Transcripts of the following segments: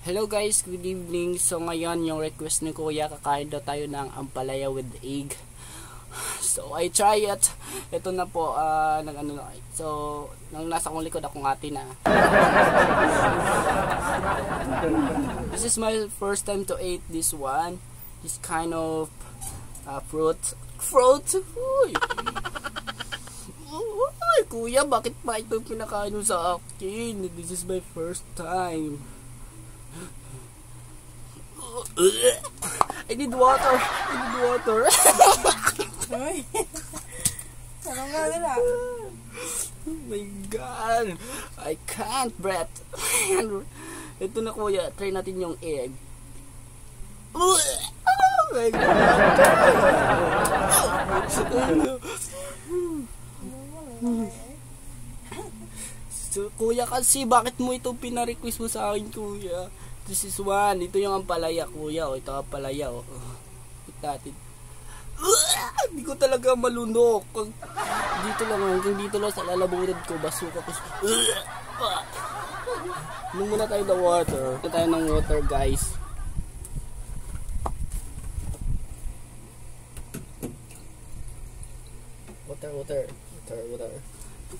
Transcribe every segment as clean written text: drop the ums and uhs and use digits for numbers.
Hello guys, good evening. So ngayon yung request ni Kuya, kakain daw tayo ng ampalaya with egg. So I try it. Ito na po nang ano na. So nang nasa kong likod akong ate na. This is my first time to eat this one. This kind of fruit. Uy. Uy, Kuya, bakit pa ito pinakain mo sa akin? This is my first time. I need water. Ay. Sarang nga nila. Oh my God. I can't breathe. Ito na Kuya. Try natin yung egg. Oh my God. So, Kuya, kasi bakit mo ito pina-request mo sa akin, Kuya? This is one. Ito yung ampalaya, Kuya. O, ito ampalaya. O. Natin. Hindi ko talaga malunok. Dito lang. Hanggang dito lang sa lalabunan ko. Basuka ko. Inom muna tayo ng water. Inom tayo ng water, guys.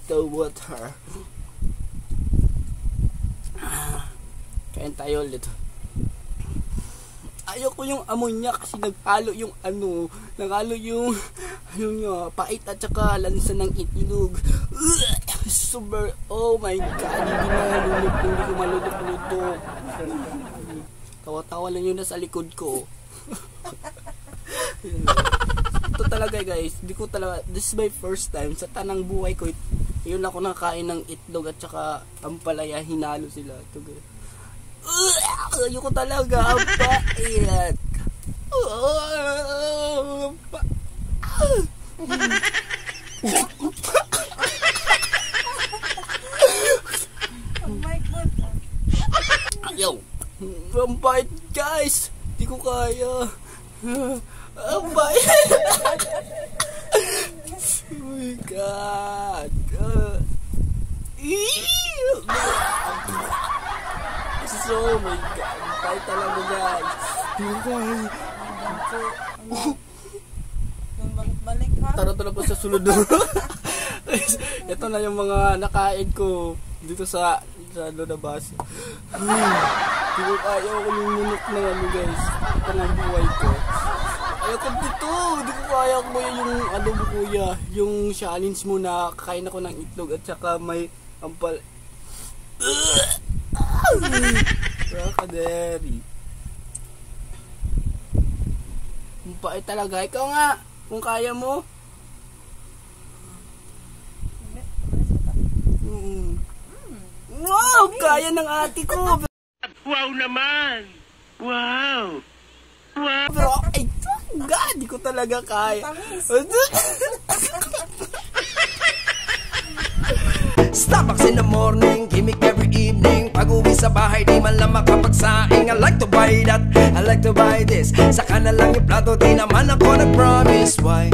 Water. Kain tayo ulit. Ayoko yung amoy niya kasi naghalo yung pait at saka lansa ng itlog. Super, oh my God, hindi ko malulok-lutok. Tawa-tawa lang yun na sa likod ko. Ito talaga guys, this is my first time sa tanang buhay ko. Yun ako nakain ng itlog at saka ampalaya, hinalo sila. Ito guys. Ayoko talaga. Pait. Oh my God. Ayaw. Ang bait guys. Di ko kaya. Ang bait. Oh my God. So, oh my God. Bait talaga guys. Di ko kaya. Yung balik ha. Tara po sa sunod. Ito na yung mga nakain ko dito sa labas. Di ko kaya ako yung munok na guys. Ito na ang buhay ko. Ayoko dito. Di ko kaya ko yung Kuya. Yung challenge mo na kakain ako ng itlog at saka may ampal. Rakaderi. Ang pait talaga. Ikaw nga. Kung kaya mo. Wow! Kaya ng ate ko! Wow naman! Wow! Wow! Pero, ay, God! Di ko talaga kaya. Starbucks in the morning, gimmick every evening. Pag-uwi sa bahay, di man lang makapagsaing. I like to buy that, I like to buy this. Saka na lang yung plato, di naman ako nag-promise. Why?